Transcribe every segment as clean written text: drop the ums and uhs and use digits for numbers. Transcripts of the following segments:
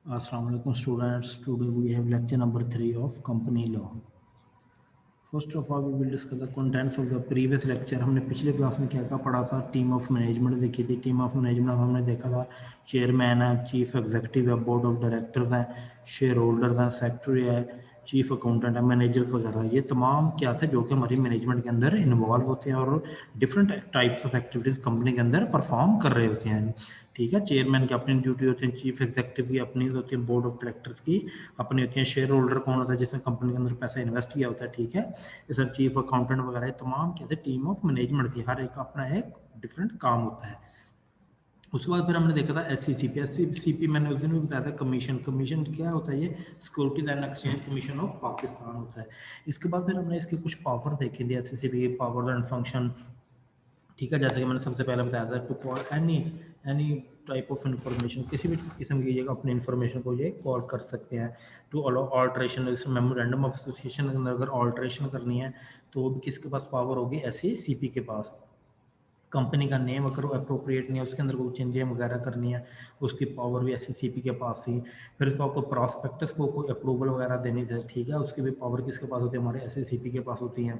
Assalamu alaikum students. Today we have lecture number 3 of company law. First of all, we will discuss the contents of the previous lecture. हमने पिछले class में क्या क्या पढ़ा था? Team of management देखी थी. टीम ऑफ मैनेजमेंट हमने देखा था चेयरमैन है, चीफ एग्जीक्यूटिव है, बोर्ड ऑफ डायरेक्टर्स हैं, शेयर होल्डर्स हैं, सेक्रेटरी है, चीफ अकाउंटेंट है, मैनेजर्स वगैरह. ये तमाम क्या थे जो कि हमारी मैनेजमेंट के अंदर इन्वॉल्व होते हैं और different types of activities company के अंदर परफॉर्म कर रहे होते हैं. ठीक है, चेयरमैन की अपनी ड्यूटी होती है, चीफ एग्जीक्यूटिव की अपनी होती है, बोर्ड ऑफ डायरेक्टर्स की अपनी होती है, शेयर होल्डर कौन होता है जिसने कंपनी के अंदर पैसा इन्वेस्ट किया होता है. ठीक है, ये सब चीफ अकाउंटेंट वगैरह तमाम क्या थे टीम ऑफ मैनेजमेंट थी. हर एक का अपना एक डिफरेंट काम होता है. उसके बाद फिर हमने देखा था एस सी सी पी मैंने उस दिन भी बताया था. कमीशन कमीशन क्या होता है? ये securities and exchange commission of Pakistan होता है. इसके बाद फिर हमने इसके कुछ पावर देखे थे, S C C P power and function. ठीक है, जैसे कि मैंने सबसे पहले बताया था to call any type of information, किसी भी किस्म की जगह अपनी इन्फॉर्मेशन को ये कॉल कर सकते हैं. टू अलाउ ऑल्ट्रेशन, इस मेमोरेंडम ऑफ एसोसिएशन के अंदर अगर ऑल्ट्रेशन करनी है तो वो भी किसके पास पावर होगी? एस के पास. कंपनी का नेम अगर अप्रोप्रिएट नहीं है, उसके अंदर कोई चेंजें वगैरह करनी है, उसकी पावर भी एस के पास ही. फिर उसको आपको प्रॉस्पेक्टस को कोई अप्रूवल वगैरह देनी थी. ठीक है, उसकी भी पावर किसके पास होती है? हमारे एस के पास होती हैं.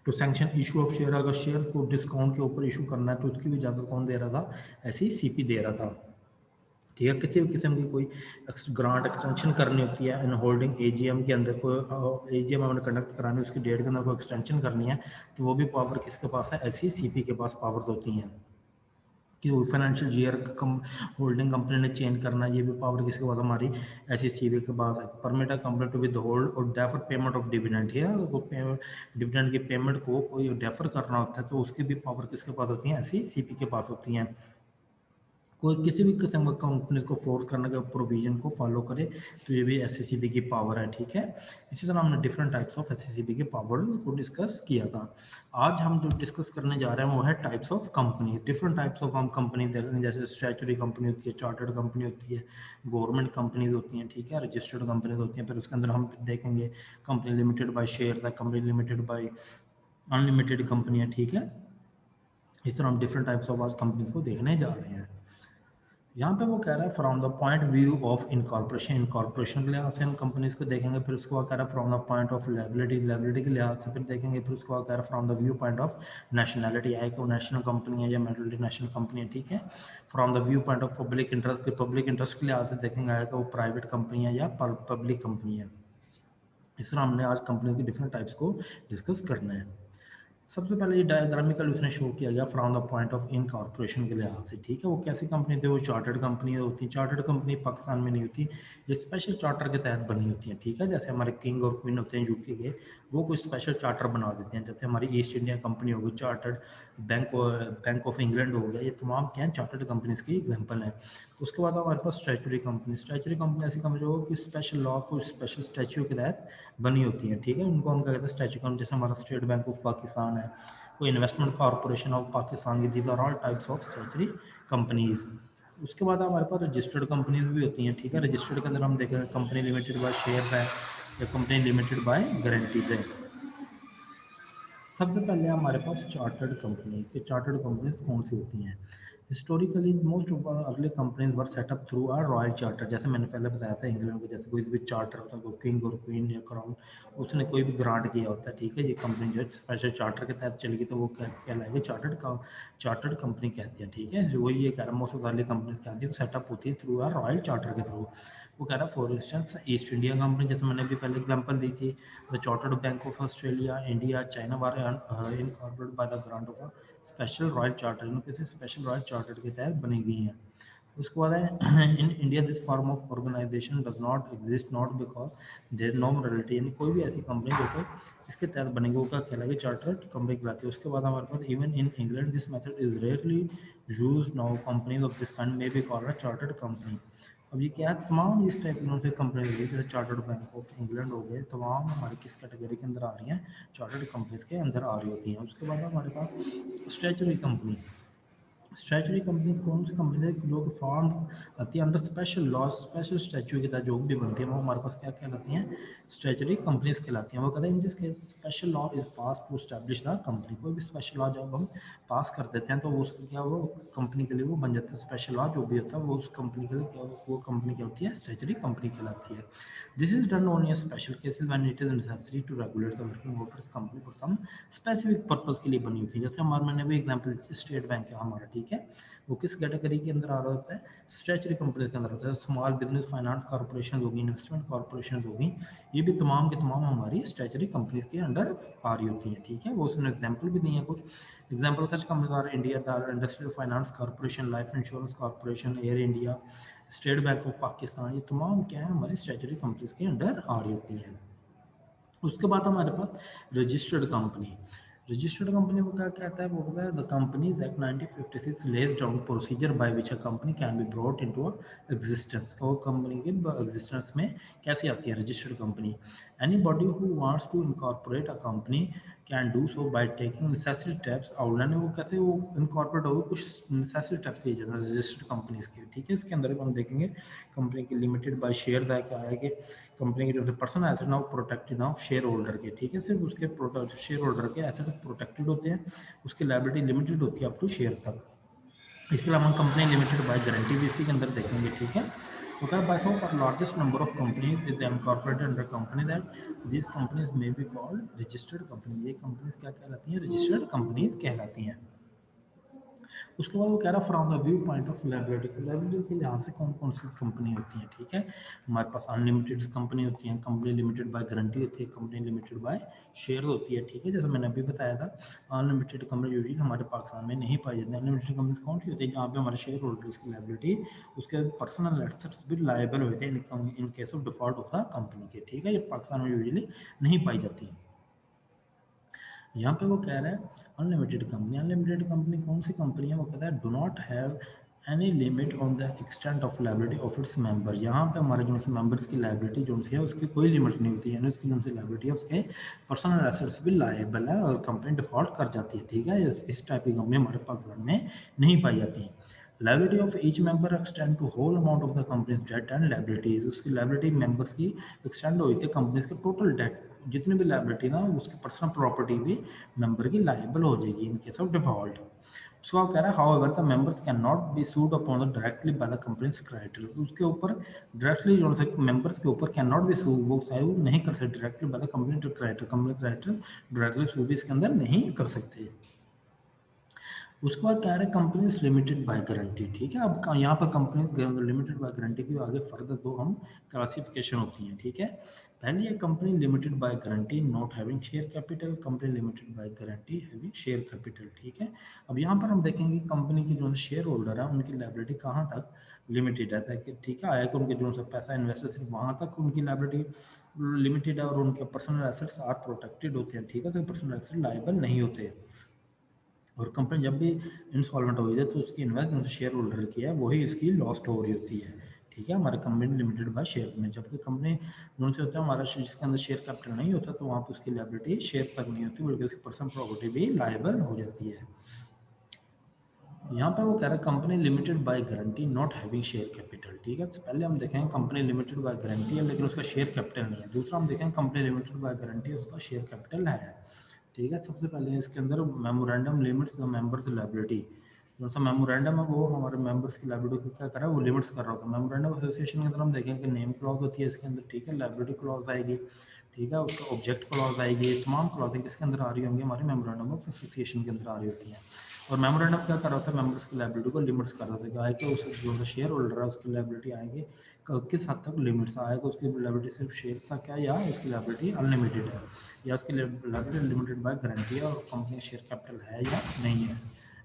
To sanction issue of share, अगर शेयर को डिस्काउंट के ऊपर इशू करना है तो उसकी भी इजाज़त कौन दे रहा था? एस दे रहा था. ठीक है, किसी भी किस्म की कोई ग्रांट एक्सटेंशन करनी होती है इन होल्डिंग एजीएम के अंदर, कोई एजीएम हमने कंडक्ट करानी, उसकी डेट के अंदर कोई एक्सटेंशन करनी है तो वो भी पावर किसके पास है? एस के पास पावर्स होती हैं. कि फाइनेंशियल ईयर कम होल्डिंग कंपनी ने चेंज करना है, ये भी पावर किसके पास? हमारी एस के पास है. परमिट है कंपनी टू विद होल्ड और डेफर पेमेंट ऑफ डिविडेंड. है वो डिविडेंड की पेमेंट को कोई डेफर करना होता है तो उसकी भी पावर किसके पास होती है? एस के पास होती हैं. कोई किसी भी किस्म का कंपनी को फोर्स करने का प्रोविजन को फॉलो करे तो ये भी एस की पावर है. ठीक है, इसी तरह हमने डिफरेंट टाइप्स ऑफ एस की पावर को डिस्कस किया था. आज हम जो डिस्कस करने जा रहे हैं वो है types of company. Different types of हम कंपनी देख रहे हैं, जैसे स्टैचुरी कंपनी होती है, चार्टर्ड कंपनी होती है, गवर्नमेंट कंपनीज होती हैं. ठीक है, रजिस्टर्ड कंपनीज होती हैं. फिर उसके अंदर हम देखेंगे कंपनी लिमिटेड बाय शेयर है, कंपनी लिमिटेड बाय अनलिमिटेड कंपनियाँ. ठीक है, इस तरह हम डिफरेंट टाइप्स ऑफ आज कंपनीज को देखने जा रहे हैं. यहाँ पे वो कह रहा है from the point view of incorporation, incorporation के लिहाज से हम कंपनीज को देखेंगे. फिर उसको कह रहा है from the point of liability, liability के लिहाज से फिर देखेंगे. फिर उसको कह रहा है from the view point of nationality, है कि वो नेशनल कंपनी है या मल्टी नेशनल कंपनी है. ठीक है, from the view point of public interest, public interest के लिहाज से देखेंगे आएगा वो प्राइवेट कंपनी है या पब्लिक कंपनी है. इस तरह हमने आज कंपनी की डिफरेंट टाइप्स को डिस्कस करना है. सबसे पहले ये डायग्रामिकल उसने शो किया गया from the point of incorporation के लिहाज से. ठीक है, वो कैसी कंपनी थी? वो चार्टर्ड कंपनी होती है. चार्टर्ड कंपनी पाकिस्तान में नहीं होती, ये स्पेशल चार्टर के तहत बनी होती है. ठीक है, जैसे हमारे किंग और क्वीन होते हैं यूके के, वो कोई स्पेशल चार्टर बना देते हैं. जैसे हमारी ईस्ट इंडिया कंपनी होगी, चार्टर्ड बैंक ऑफ इंग्लैंड हो गया, ये तमाम क्या है? चार्टर्ड कंपनीज की एग्जाम्पल है. उसके बाद हमारे पास स्टैचुरी कंपनी. स्टैचुरी कंपनी ऐसी कंपनी हो कि स्पेशल लॉ को स्पेशल स्टैच्यू के तहत बनी होती है. ठीक है, उनको हम क्या कहते हैं? Statue company. जैसे हमारा स्टेट बैंक ऑफ पाकिस्तान है, कोई इन्वेस्टमेंट कॉरपोरेशन ऑफ पाकिस्तान की, these are all types of statutory companies. उसके बाद हमारे पास रजिस्टर्ड कंपनीज भी होती हैं. ठीक है, रजिस्टर्ड के अंदर हम देखेंगे कंपनी लिमिटेड बाय शेयर है या कंपनी लिमिटेड बाय गारंटीज है. सबसे पहले हमारे पास चार्टर्ड कंपनी के. चार्टर्ड कंपनीज कौन सी होती हैं? Historically most of early companies were setup through are royal charter. जैसे मैंने पहले बताया था इंग्लैंड को, जैसे कोई भी चार्टर होता है, कोई किंग और क्वीन या क्राउन, उसने कोई भी ग्रांट किया होता है. ठीक है, ये कंपनी जो है स्पेशल चार्टर के तहत चलेगी तो वो क्या कहलाएगी? चार्टर्ड कंपनी कहती है. ठीक है, जो वही ये कह रहा है मोस्ट ऑफ अर्ली कंपनीज क्या होती है? सेटअप होती है थ्रू आर रॉयल चार्टर के थ्रू. वो कह रहा है for instance east India company, जैसे मैंने अभी पहले एग्जांपल दी थी, the chartered bank of Australia, India, China war incorporated by the grant of special royal charter. इनमें किसी स्पेशल रॉयल चार्टर के तहत बनी गई हैं. उसके बाद है in India this form of organisation does not exist not because there no morality. यानी कोई भी ऐसी कंपनी जो कि इसके तहत बनेगी वो क्या कहलाएगी? चार्टर्ड कंपनी कहलाती है. उसके बाद हमारे पास even in England this method is rarely use now, companies of this kind may be called a chartered company. अब ये क्या है? तमाम इस टाइप की कंपनी होगी, जैसे चार्टर्ड बैंक ऑफ इंग्लैंड हो गए, तमाम हमारी किस कैटेगरी के अंदर आ रही हैं? चार्टर्ड कंपनीज के अंदर आ रही होती हैं. उसके बाद हमारे पास स्टैचुरी कंपनी. स्टैचुरी कंपनी कौन सी कंपनी है जो कि फॉर्म आती है under special law, special statue के तहत जो भी बनती है वो हमारे पास क्या कहलाती हैं, स्टैचुरी कंपनीज कहलाती हैं। वो कहते हैं इन जिस case special law is pass to establish the company, कोई भी स्पेशल लॉ जब हम पास कर देते हैं तो वो उसको क्या, वो कंपनी के लिए वो बन जाता है स्पेशल लॉ जो भी होता है वो उस कंपनी के लिए क्या, वो कंपनी क्या होती है, स्टैचुरी कंपनी कहलाती है। This is done only special cases when it is necessary to regulate the working of this company for some specific purpose के लिए बनी होती है। जैसे हमारे, मैंने भी एग्जांपल स्टेट बैंक है हमारा, ठीक है, वो किस कैटेगरी के अंदर आ रहा होता है, स्टैचुरी कंपनी के अंदर होता है। स्मॉल बिजनेस फाइनेंस कॉर्पोरेशन होगी, इन्वेस्टमेंट कॉर्पोरेशन होगी, ये भी तमाम के तमाम हमारी स्टैचुरी कंपनीज के अंडर आ रही होती हैं, ठीक है। वो उसने एग्जाम्पल भी दिए हैं कुछ example, such company India industrial finance corporation, life insurance corporation, air India, state bank of Pakistan, ये तमाम क्या है, हमारी स्टैचुरी कंपनीज के अंडर आ रही होती हैं। उसके बाद हमारे पास रजिस्टर्ड कंपनी। रजिस्टर्ड कंपनी को क्या कहता है, वो कहता है the companies act 1956 lays down procedure by which a company can be brought into existence. वो कंपनी के एग्जिस्टेंस में कैसे आती है registered company. Any body who wants to incorporate a company can do so by taking necessary steps outline. वो कैसे वो incorporate होगी, कुछ नेसेसरी स्टेप्स लिए जाते हैं रजिस्टर्ड कंपनीज के, ठीक है। इसके अंदर हम देखेंगे कंपनी की लिमिटेड बाय शेयर का क्या है कि कंपनी के जो पर्सन एसेट ना वो प्रोटेक्टेड ना शेयर होल्डर के, ठीक है, सिर्फ उसके शेयर होल्डर के एसेट प्रोटेक्टेड होते हैं, उसकी लायबिलिटी लिमिटेड होती है अप टू शेयर तक। इसके अलावा हम कंपनी लिमिटेड बाय गारंटी भी इसी के अंदर देखेंगे, ठीक है। तो क्या by far largest number of companies with incorporated under company that this companies may be called registered company. ये कंपनीज क्या कहलाती हैं, रजिस्टर्ड कंपनीज कहलाती हैं। उसके बाद वो कह रहा है from the view point of liability, liability के लिहाज से कौन कौन सी कंपनी होती हैं, ठीक है। हमारे पास अनलिमिटेड कंपनी होती हैं, कंपनी लिमिटेड बाय गारंटी होती है, कंपनी लिमिटेड बाय शेयर होती है, ठीक है। जैसे मैंने अभी बताया था अनलिमिटेड कंपनी यूजली हमारे पाकिस्तान में नहीं पाई जाती। अनलिमिटेड कंपनी कौन सी होती है, जहाँ पे हमारे शेयर होल्डर्स की लायबिलिटी उसके पर्सनल एसेट्स भी लायबल होते हैं इन case of default of the company के, ठीक है। ये पाकिस्तान में यूजली नहीं पाई जाती। यहाँ पे वो कह रहा है अनलिमिटेड कंपनी। अनलिमिटेड कंपनी कौन सी कंपनी है, वो कहता है do not have any limit on the extent of liability of its member. यहाँ पे हमारे जो से मेंबर्स की लाइबिलिटी जो है उसकी कोई लिमिट नहीं होती है, यानी उसकी जो सी लाइबिलिटी है उसके पर्सनल एसेट्स भी लाइबल है और कंपनी डिफॉल्ट कर जाती है, ठीक है। इस टाइप की कंपनी हमारे पाकिस्तान में नहीं पाई जाती है। Liability of each member extend to whole amount of the companies debt and liabilities. उसकी लाइबिलिटी मेंबर्स की एक्सटेंड हुई थी कंपनीज के टोटल डेट, जितनी भी लाइबिलिटी ना उसकी पर्सनल प्रॉपर्टी भी मेंबर की लाइबल हो जाएगी इन केस ऑफ डिफॉल्ट। उसको कह रहा है however the members can not B sued upon the directly by the companies criteria. उसके ऊपर डायरेक्टली जो है मेंबर्स के ऊपर कैन नॉट बी सू, वो चाहे वो नहीं कर सकते directly by the company criteria, company criteria directly सू भी इसके अंदर नहीं कर सकते। उसके बाद कह रहे हैं कंपनीज लिमिटेड बाय गारंटी, ठीक है। अब यहाँ पर कंपनी लिमिटेड बाय गारंटी की आगे फर्दर दो हम क्लासिफिकेशन होती हैं, ठीक है। पहली है company limited by guarantee not having share capital, company limited by guarantee having share capital, ठीक है। अब यहाँ पर हम देखेंगे कंपनी के जो शेयर होल्डर है उनकी लायबिलिटी कहाँ तक लिमिटेड है, ठीक है, आया कि उनके जो पैसा इन्वेस्टर सिर्फ वहाँ तक उनकी लायबिलिटी लिमिटेड है और उनके पर्सनल एसेट्स आर प्रोटेक्टेड होते हैं, ठीक है। तो पर्सनल एसेट लायबल नहीं होते। और कंपनी जब भी इंसॉल्वेंट हो जाए तो उसकी इन्वेस्टमेंट शेयर होल्डर की है वही इसकी लॉस्ट हो रही होती है, ठीक है, हमारे कंपनी लिमिटेड बाय शेयर्स में। जबकि कंपनी लोन से होता है हमारा जिसके अंदर शेयर कैपिटल नहीं होता तो वहाँ पर उसकी लायबिलिटी शेयर तक नहीं होती बल्कि उसकी पर्सनल प्रॉपर्टी भी लायबल हो जाती है। यहाँ पर वो कह रहा है company limited by guarantee not having share capital, ठीक है। तो पहले हम देखेंगे कंपनी लिमिटेड बाय गारंटी है लेकिन उसका शेयर कैपिटल नहीं है। दूसरा हम देखेंगे कंपनी लिमिटेड बाय गारंटी है उसका शेयर कैपिटल है, ठीक है। सबसे पहले इसके अंदर memorandum limits the members liability. जो सा मेमोरेंडम है वो हमारे मेंबर्स की लायबिलिटी को क्या कर रहा है, वो लिमिट्स कर रहा होता है। मेमोरेंडम एसोसिएशन के अंदर हम देखेंगे कि नेम क्लॉज होती है इसके अंदर, ठीक है, लायबिलिटी क्लॉज आएगी, ठीक है, उसका ऑब्जेक्ट क्लॉज आएगी, तमाम क्लॉजें किसके अंदर आ रही होंगी, हमारे मेमोरेंडम ऑफ एसोसिएशन के अंदर आ रही होती हैं। और मेमोरेंडम क्या कर रहा होता है, मेंबर्स की लायबिलिटी को लिमिट्स कर रहा होता है कि उस जो शेयर होल्डर है उसकी लायबिलिटी आएगी किस हद तक लिमिट्स आएगा, उसकी लायबिलिटी सिर्फ शेयर तक है या उसकी लायबिलिटी अनलिमिटेड है या उसकी लायबिलिटी लिमिटेड बाय गारंटी है और कंपनी शेयर कैपिटल है या नहीं है।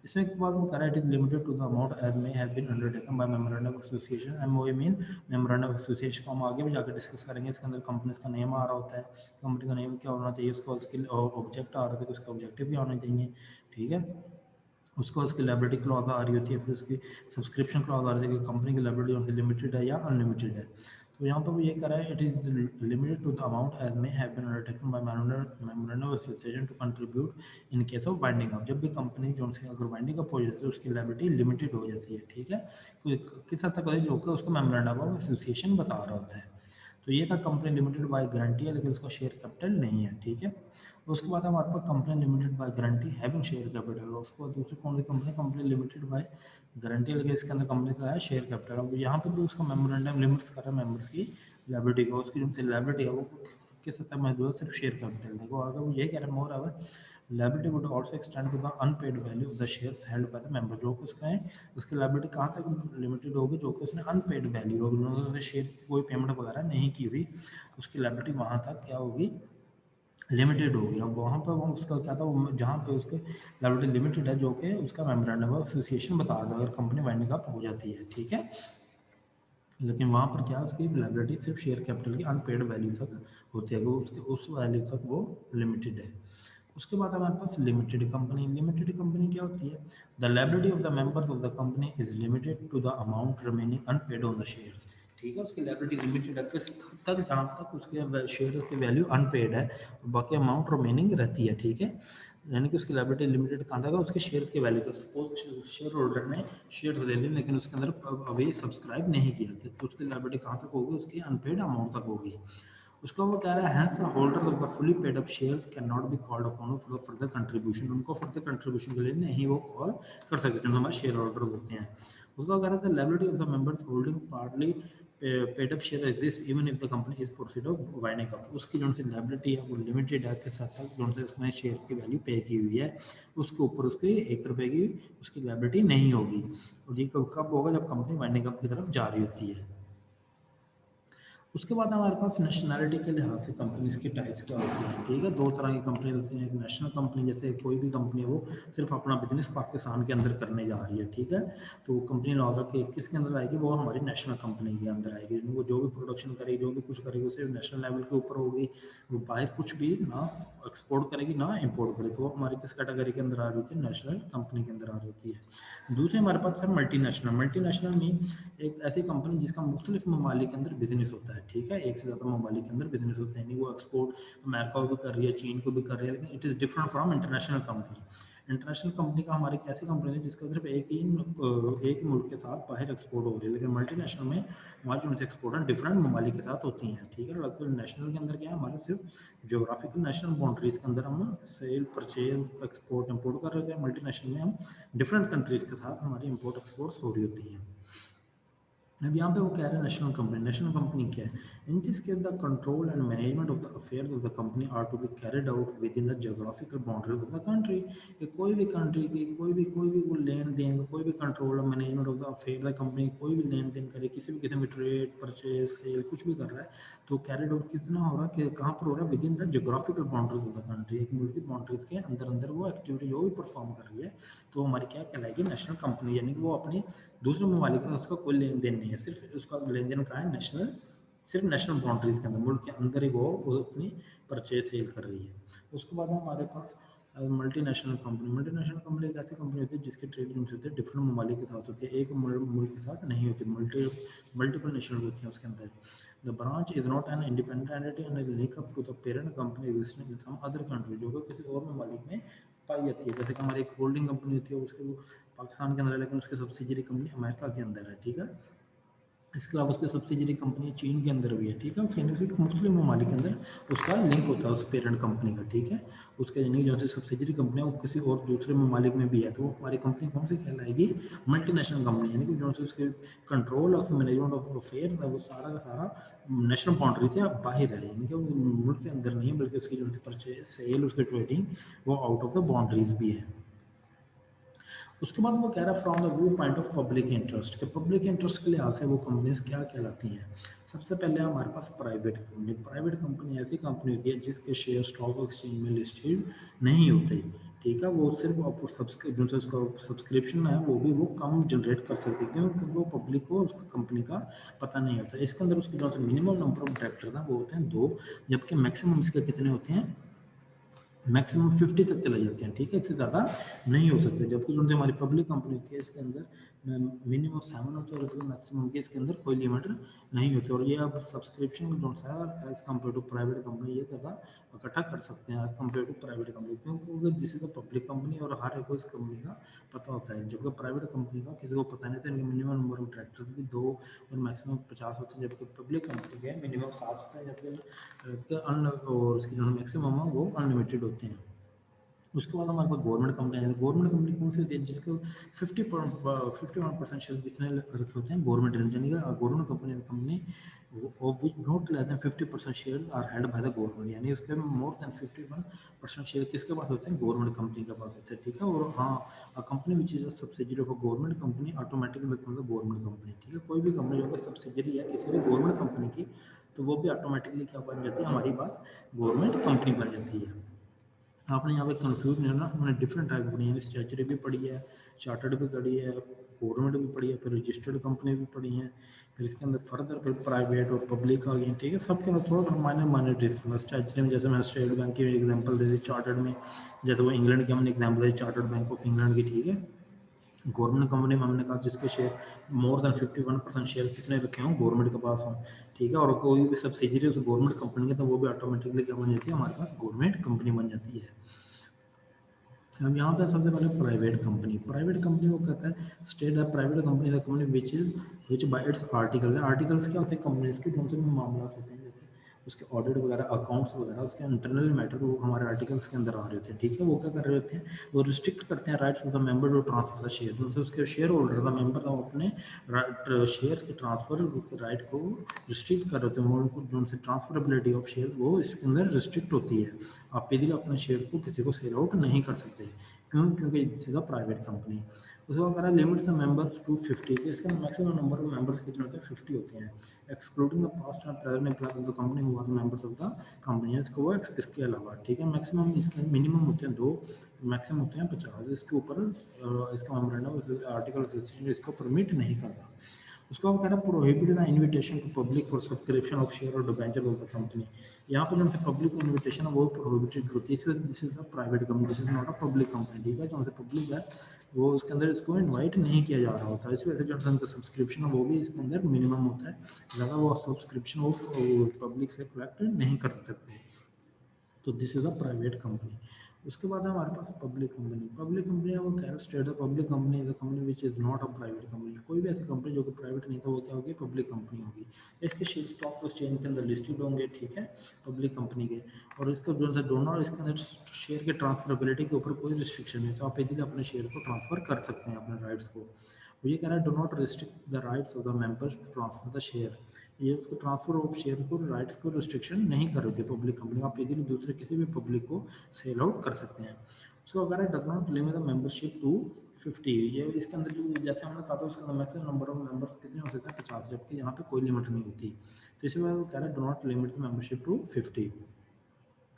इसमें के बाद वो कह रहा है it is limited to the amount as may have been undertaken by memorandum of association. MOA mean memorandum of association को हम आगे भी जाकर डिस्कस करेंगे। इसके अंदर कंपनीज का नेम आ रहा होता है, कंपनी का नेम क्या होना चाहिए, उसका उसके ऑब्जेक्ट आ रहा था, उसका ऑब्जेक्टिव भी आना चाहिए, ठीक है। उसको उसकी लायबिलिटी क्लॉज आ रही होती है, फिर उसकी सब्सक्रिप्शन क्लॉज आ रही है कि कंपनी की लायबिलिटी उनकी लिमिटेड है या अनलिमिटेड है। तो यहाँ पर वो ये कह रहा है, it is limited to the amount as may have been undertaken by memorandum of association to contribute in case of winding up. जब भी कंपनी जो से अगर वाइंडिंग अप हो जाती है उसकी लायबिलिटी लिमिटेड हो जाती है, ठीक है, किस हद तक है जो कि उसका मेमोरेंडम ऑफ एसोसिएशन बता रहा होता है। तो ये था कंपनी लिमिटेड बाय गारंटी है, लेकिन उसका शेयर कैपिटल नहीं है, ठीक है। उसके बाद हमारे पास company limited by guarantee having share capital, उसको दूसरी कौन सी company, company limited by guarantee, लेकिन इसके अंदर कंपनी का है शेयर कैपिटल। अब यहाँ पे भी उसका मेमोरेंडम लिमिट्स कर रहा है मेंबर्स की लायबिलिटी को, उसकी जो लायबिलिटी है वो किस हद तक महदूद है, सिर्फ शेयर कैपिटल। देखो आगे वो ये कह रहा है, more over liability would also extend to the unpaid value of the shares held by the member। जो कि उसका है उसकी लायबिलिटी कहाँ तक लिमिटेड होगी, जो कि उसने अनपेड वैल्यू होगी, उन्होंने शेयर की कोई पेमेंट वगैरह नहीं की हुई, उसकी लायबिलिटी वहाँ तक क्या होगी, लिमिटेड होगी। अब वहाँ पर वो उसका क्या था, जहाँ पे उसके लायबिलिटी लिमिटेड है, जो कि उसका मेमोरेंडम ऑफ एसोसिएशन बता दो अगर कंपनी वाइंडिंग अप हो जाती है, ठीक है। लेकिन वहाँ पर क्या उसकी लायबिलिटी सिर्फ शेयर कैपिटल की अनपेड वैल्यू तक होती है, वो उसके उस वैल्यू तक वो लिमिटेड है। उसके बाद हमारे पास लिमिटेड कंपनी। लिमिटेड कंपनी क्या होती है, the liability of the members of the company is limited to the amount remaining unpaid on the shares, ठीक है। उसकी लायबिलिटी लिमिटेड है किस तक, जहाँ तक उसके शेयर की वैल्यू अनपेड है, बाकी अमाउंट रिमेनिंग रहती है, ठीक है। यानी कि उसकी लायबिलिटी लिमिटेड कहाँ तक है, उसके शेयर्स की वैल्यू तक। सपोज शेयर होल्डर ने शेयर ले लिए लेकिन उसके अंदर अभी सब्सक्राइब नहीं किया था, तो उसकी लायबिलिटी कहाँ तक होगी, उसकी अनपेड अमाउंट तक होगी। उसका वो कह रहा है, hence holder of the fully paid up shares can not be called upon for further contribution, उनको फर्दर कंट्रीब्यूशन के लिए नहीं वो कॉल कर सकते जो हमारे शेयर होल्डर होते हैं। उसका कह रहा था, liability of the members holding partly paid up share exist even if the company is proceed of winding up, उसकी जो सी लायबिलिटी है वो लिमिटेड है, के साथ साथ जो से उसमें शेयर्स की वैल्यू पे की हुई है, उसके ऊपर उसकी 1 रुपये की उसकी लायबिलिटी नहीं होगी। और ये कब होगा, जब कंपनी वाइंडिंग अप की तरफ जा रही होती है। उसके बाद हमारे पास नेशनैलिटी के लिहाज से कंपनीज के टाइप्स क्या होती हैं, ठीक है। दो तरह की कंपनी होती हैं, एक नेशनल कंपनी, जैसे कोई भी कंपनी वो सिर्फ अपना बिजनेस पाकिस्तान के अंदर करने जा रही है, ठीक है, तो कंपनी लॉ के किसके अंदर आएगी, वो हमारी नेशनल कंपनी के अंदर आएगी। वो जो भी प्रोडक्शन करेगी, जो भी कुछ करेगी, वो सिर्फ नेशनल लेवल के ऊपर होगी, वो बाहर कुछ भी ना एक्सपोर्ट करेगी ना इम्पोर्ट करेगी, तो वो हमारी किस कैटेगरी के अंदर आ रही होती है, नेशनल कंपनी के अंदर आ रही होती है। दूसरे हमारे पास है मल्टीनेशनल। मल्टीनेशनल में एक ऐसी कंपनी जिसका मुख्तलिफ ममालिक के अंदर बिजनेस होता है, ठीक है, एक से ज़्यादा ममालिक के अंदर बिजनेस होता है, यानी वो एक्सपोर्ट अमेरिका को भी कर रही है, चीन को भी कर रही है, लेकिन it is different from international company. International company का हमारी कैसी कंपनी है जिसका सिर्फ एक मुल्क के साथ बाहर एक्सपोर्ट हो रही है, लेकिन मल्टीनेशनल में हमारी जो एक्सपोर्ट डिफरेंट ममालिक के साथ होती हैं, ठीक है। लगभग नेशनल के अंदर क्या है, हमारे सिर्फ जोग्राफिकल नेशनल बाउंड्रीज के अंदर हम सेल परचेज एक्सपोर्ट इम्पोर्ट कर रहे थे, मल्टीनेशनल में हम डिफरेंट कंट्रीज के साथ हमारी इम्पोर्ट एक्सपोर्ट्स हो रही होती हैं। अब यहाँ पे वो कह रहे हैं नेशनल कंपनी। नेशनल कंपनी क्या है, in this case the control and management of the affairs of the company are to be carried out within the geographical boundaries of the country. कोई भी कंट्री की कोई भी वो लेन then, कोई भी कंट्रोल और management of the affair the company, कोई भी लेन देन करे, किसी भी किस्म की ट्रेड परचेज सेल कुछ भी कर रहा है, तो कैरिड आउट कितना हो रहा है, कि कहाँ पर हो रहा है, with in the geographical boundaries of the country, एक मुल्क की बाउंड्रीज के अंदर अंदर वो एक्टिविटी जो भी परफॉर्म कर रही है, तो हमारी क्या कहलाएगी, नेशनल कंपनी। यानी कि वो अपनी दूसरे ममालिक में उसका कोई लेन देन नहीं है, सिर्फ उसका लेन देन कहाँ है, नेशनल, सिर्फ नेशनल बाउंड्रीज के अंदर, मुल्क के अंदर ही वो अपनी परचेज सेल कर रही है। उसके बाद हमारे पास मल्टीनेशनल कंपनी। मल्टीनेशनल कंपनी एक ऐसी कंपनी होती है जिसके ट्रेड यूनिट्स होते हैं डिफरेंट ममालिक के साथ होती है, एक मुल्क के साथ नहीं होती, मल्टीपल नेशनल होती है उसके अंदर। The branch is not an independent entity and link up to the parent company existing in some other country, जो कि किसी और ममालिक में पाई जाती है। जैसे कि हमारी एक होल्डिंग कंपनी होती है, उसके वो पाकिस्तान के अंदर है, लेकिन उसकी सब्सिडियरी कंपनी अमेरिका के अंदर है, ठीक है। इसके अलावा उसकी सब्सिडियरी कंपनी चीन के अंदर भी है, ठीक है। यानी कि मुस्लिम ममालिक के अंदर उसका लिंक होता है उस पेरेंट कंपनी का, ठीक है। उसके यानी जो सी सब्सिडियरी कंपनी है वो किसी और दूसरे ममालिक में भी है, तो वो हमारी कंपनी कौन सी कहलाएगी, मल्टीनेशनल कंपनी। यानी कि जो से उसके कंट्रोल और मैनेजमेंट ऑफ अफेयर है वो सारा का सारा नेशनल बाउंड्री से बाहर है, यानी कि वो मुल्क के अंदर नहीं है, बल्कि उसकी जो परचेज सेल उसकी ट्रेडिंग वो आउट ऑफ द बाउंड्रीज भी है। उसके बाद वो कह रहा है from the view point of public interest, के पब्लिक इंटरेस्ट के लिहाज से वो कंपनीज क्या कहलाती हैं। सबसे पहले हमारे पास प्राइवेट कंपनी। प्राइवेट कंपनी ऐसी कंपनी होती है जिसके शेयर स्टॉक एक्सचेंज में लिस्टेड नहीं होते, ठीक है। वो सिर्फ आपको सब्सक्रिप्शन है वो भी वो कम जनरेट कर सकती है, क्योंकि वो पब्लिक को उस कंपनी का पता नहीं होता। इसके अंदर उसके जो मिनिमम नंबर ऑफ डायरेक्टर है वो होते हैं 2, जबकि मैक्सिमम इसके कितने होते हैं, मैक्सिमम 50 तक चले जाते हैं, ठीक है, इससे ज़्यादा नहीं हो सकते। जबकि जो हमारी पब्लिक कंपनी होती है इसके अंदर मिनिमम 7 होते हैं और मैक्सिमम के इसके अंदर कोई लिमिट नहीं होती। और ये आप सब्सक्रिप्शन जो सा as compare to private company ये ज़्यादा इकट्ठा कर सकते हैं as compare to private company, क्योंकि this is the public company और हर एक को इस कंपनी का पता होता है। जबकि प्राइवेट कंपनी का किसी को पता नहीं था, इनके मिनिमम नंबर ऑफ डायरेक्टर्स भी 2 और मैक्सिमम 50 होते हैं, जबकि पब्लिक कंपनी के मिनिमम 7 होते हैं, जबकि और उसकी जो मैक्सिमम है वो अनलिमिटेड होते हैं। उसके बाद हमारे पास गवर्नमेंट कंपनी है। गवर्नमेंट कंपनी कौन सी होती है जिसको 51% शेयर किसने रखे होते हैं, गवर्नमेंट ने। यानी कि government company of which not less than 50% share are held by the government, यानी उसके मोर देन 51% शेयर किसके पास होते हैं, गवर्नमेंट कंपनी के पास होते हैं। ठीक है। और हाँ, a company which is a subsidiary of a government company automatically becomes a government company. ठीक है। कोई भी कंपनी जो सब्सिडियरी है किसी भी गवर्नमेंट कंपनी की, तो वो भी ऑटोमेटिकली क्या बन जाती है, हमारी पास गवर्नमेंट कंपनी बन जाती है। आपने यहाँ पे कंफ्यूज नहीं होना, हमने डिफरेंट टाइप पढ़ी है, स्टैचुटरी भी पढ़ी है, चार्टर्ड भी पढ़ी है, गवर्नमेंट भी पढ़ी है, फिर रजिस्टर्ड कंपनी भी पढ़ी है, फिर इसके अंदर फर्दर फिर प्राइवेट और पब्लिक आ गई। ठीक है। सबके अंदर थोड़ा थोड़ा माइनर माइनर डिफरेंस। स्टैचुटरी में जैसे मैं स्टेट बैंक की एग्जाम्पल दे दी, चार्टर्ड में जैसे वो इंग्लैंड की हमने example the, chartered bank of England की। ठीक है। गवर्नमेंट कंपनी में हमने कहा जिसके शेयर मोर देन 51% शेयर कितने रखे हों, गवर्नमेंट के पास हों। ठीक है। और कोई भी सब्सिडरी उस गवर्नमेंट कंपनी के, तो वो भी ऑटोमेटिकली क्या बन जाती है, हमारे पास गवर्नमेंट कंपनी बन जाती है। अब यहाँ पे सबसे पहले प्राइवेट कंपनी को कहता है स्टेट है private company the company which bye it's article. Articles क्या होते हैं, कंपनीज के कौन से भी मामला होते हैं, जैसे उसके ऑडिट वगैरह, अकाउंट्स वगैरह, उसके इंटरनल मैटर वो हमारे आर्टिकल्स के अंदर आ रहे होते हैं। ठीक है। वो क्या कर रहे होते हैं, वो रिस्ट्रिक्ट करते हैं rights of the member to transfer the share, मतलब उसके शेयर होल्डर द मेंबर वो अपने शेयर के ट्रांसफर राइट को रिस्ट्रिक्ट कर रहे होते हैं। उनको जो उनसे ट्रांसफरेबिलिटी ऑफ शेयर वो इसके अंदर रिस्ट्रिक्ट होती है। आप इजीली अपने शेयर को किसी को सेल आउट नहीं कर सकते। क्यों? क्योंकि this is a private company. उसके बाद कह रहा है लिमिट्स द मेंबर्स टू 50, तो इसका मैक्सिमम नंबर ऑफ मेंबर्स कितने होते हैं, 50 होते हैं, excluding the past and present employees of the company who are members of the company. इसको वो इसके अलावा। ठीक है। मैक्सिमम इसके मिनिमम होते हैं 2, मैक्सिमम होते हैं 50। इसके ऊपर इसका मेमोरेंडम आर्टिकल इसको परमिट नहीं करता। उसका वो कह रहा है prohibit the invitation to public for subscription of share और डिबेंचर ऑफ द कंपनी। यहाँ पर जो उनसे पब्लिक को इन्विटेशन है वो प्रोहिबिटेड होती है। This is the private company, this is not a public company. ठीक है। जो उनसे पब्लिक है वो उसके अंदर इसको इन्वाइट नहीं किया जा रहा होता है। इस वजह से जो उनका सब्सक्रिप्शन है वो भी इसके अंदर मिनिमम होता है, ज़्यादा वो सब्सक्रिप्शन वो पब्लिक से कलेक्ट नहीं कर सकते। तो this is a private company. उसके बाद है हमारे पास पब्लिक कंपनी है वो कह स्टेट है public company is a company which is not a private company. कोई भी ऐसी कंपनी जो कि प्राइवेट नहीं था वो क्या होगी, पब्लिक कंपनी होगी। इसके शेयर स्टॉक एक्सचेंज के अंदर लिस्टेड होंगे। ठीक है। पब्लिक कंपनी के, और इसका जो है डोनर इसके अंदर शेयर के ट्रांसफरेबिलिटी के ऊपर कोई रिस्ट्रिक्शन नहीं, तो आप इजीली अपने शेयर को ट्रांसफर कर सकते हैं, अपने राइट्स को। वो ये कह रहा है do not restrict the rights of the members to transfer the share. ये उसको ट्रांसफर ऑफ शेयर को राइट्स को रिस्ट्रिक्शन नहीं कर रही थी पब्लिक कंपनी, आप इजीली दूसरे किसी भी पब्लिक को सेल आउट कर सकते हैं। सो अगर does not limit the membership to 50, ये इसके अंदर जो जैसे हमने कहा था उसके अंदर मैक्सिमम नंबर ऑफ मेंबर्स कितने हो सकते हैं, 50, जबकि यहाँ पे कोई लिमिट नहीं होती। तो इसी वजह से कह रहा है do not limit the membership to 50।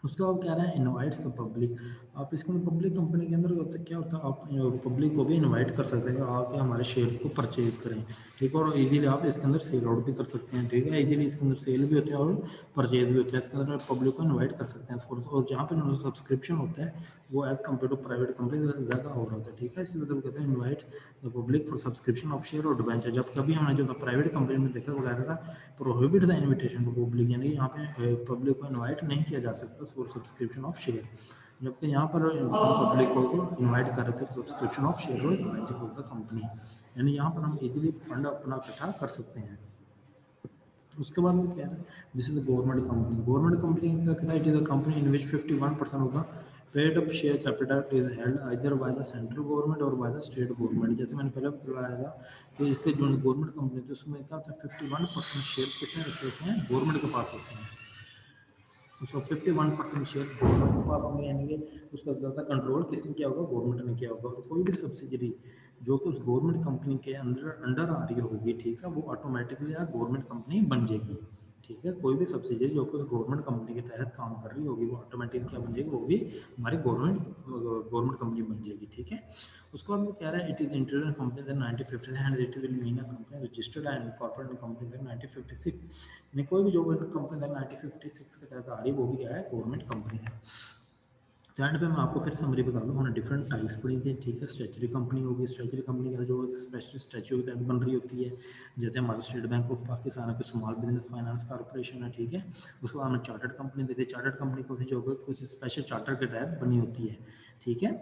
उसके बाद कह रहा है इनवाइट्स द पब्लिक। आप इसके अंदर पब्लिक कंपनी के अंदर होता है क्या होता है, आप पब्लिक को भी इनवाइट कर सकते हैं आके हमारे शेयर को परचेज करें। ठीक है। और इजीली आप इसके अंदर सेल आउट भी कर सकते हैं। ठीक है। इजीली इसके अंदर सेल भी होते हैं और परचेज भी होते हैं। इसके अंदर पब्लिक को इन्वाइट कर सकते हैं। और जहाँ पर सब्सक्रिप्शन होता है वो as compare to private company ज़्यादा हो रहा होता है। ठीक है। इसी वजह से कहते हैं invite the public for subscription of share और डिबेंचर। जब कभी हमने जो प्राइवेट कंपनी में देखा वो कह रहा था prohibit the invitation to public, यानी यहाँ पे पब्लिक को इन्वाइट नहीं किया जा सकता फॉर सब्सक्रिप्शन ऑफ शेयर, जबकि यहाँ पर पब्लिक को इन्वाइट कर रहे थे सब्सक्रिप्शन ऑफ शेयर और डिबेंचर ऑफ द कंपनी, यानी यहाँ पर हम इजीली फंड अपना इकट्ठा कर सकते हैं। उसके बाद में क्या है, दिस इज गवर्नमेंट कंपनी का कहना है it is a company in which 51% होगा paid up share capital is held either by the central government और बाय द स्टेट गवर्नमेंट। जैसे मैंने पहले बताया था कि इसके जो गवर्नमेंट कंपनी थी उसमें क्या होता है 51% शेयर कितने रखे होते हैं, गवर्नमेंट के पास होते हैं। उसको 51% शेयर गवर्नमेंट के पास होंगे, यानी कि उसका ज़्यादा कंट्रोल किसने किया होगा, गवर्नमेंट ने किया होगा। और कोई भी सब्सिडरी जो कि उस गवर्नमेंट कंपनी के अंदर अंडर आ रही होगी, ठीक है, वो ऑटोमेटिकली गवर्नमेंट कंपनी बन जाएगी। ठीक है। कोई भी सब्सिडरी जो कि उस गवर्नमेंट कंपनी के तहत काम कर रही होगी वो ऑटोमेटिकली क्या बन जाएगी, वो भी हमारी गवर्नमेंट कंपनी बन जाएगी। ठीक है। उसके बाद वो कह रहा है it is international company than 1950 and it will mean a company registered and corporate company than 1956। नहीं, कोई भी जो कंपनी दैन 1956 के तहत आ रही है वो भी क्या है, गवर्नमेंट कंपनी है। तो एंड पे मैं आपको फिर समरी बता दूँ, हमने डिफरेंट टाइप्स पढ़ी थी, ठीक है। स्टैचुरी कंपनी होगी, स्टैचुरी कंपनी का जो स्पेशल स्टैचू के तहत बन रही होती है, जैसे हमारा स्टेट बैंक ऑफ पाकिस्तान है, कोई स्मॉल बिजनेस फाइनेंस कॉर्पोरेशन है, ठीक है। उसको हमने चार्टर्ड कंपनी देती है, चार्टर्ड कंपनी को जो कुछ स्पेशल चार्टर के तहत बनी होती है, ठीक है।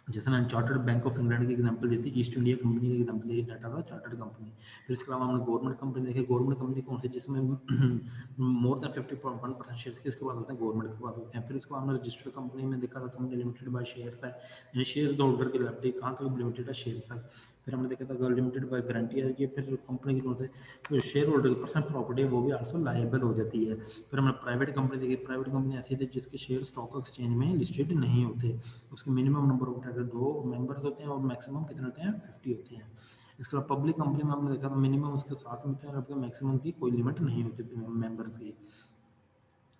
जैसे मैंने चार्टर्ड बैंक ऑफ इंग्लैंड की एग्जांपल दी थी, ईस्ट इंडिया कंपनी की एग्जांपल दी, डाटा था चार्टर्ड कंपनी। फिर इसके अलावा हमने गवर्नमेंट कंपनी देखी, गवर्नमेंट कंपनी कौन सी, जिसमें मोर देन 50.1% शेयर्स किसके पास होते हैं, गवर्नमेंट के पास होते हैं। फिर इसको हमने रजिस्टर्ड कंपनी में देखा था, कंपनी लिमिटेड बाय शेयर है, यानी शेयर होल्डर की लिमिटेड कहाँ तक लिमिटेड है, शेयर तक। फिर हमने देखा था लिमिटेड बाय गारंटी है, ये फिर कंपनी की होते हैं शेयर होल्डर की पर्सनल प्रॉपर्टी है, वो भी आल्सो लायबल हो जाती है। फिर हमने प्राइवेट कंपनी देखी, प्राइवेट कंपनी ऐसी थी जिसके शेयर स्टॉक एक्सचेंज में लिस्टेड नहीं होते, उसके मिनिमम नंबर होता है, 2 मेंबर्स होते हैं और मैक्सिमम कितने होते हैं, 50 होते हैं। इसके अलावा पब्लिक कंपनी में हमने देखा था मिनिमम उसके साथ में होते हैं और मैक्सिमम की कोई लिमिट नहीं होती मेंबर्स की।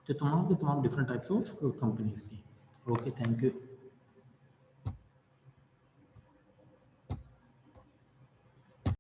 तो तमाम के तमाम डिफरेंट टाइप्स ऑफ कंपनीज थी। Okay, thank you.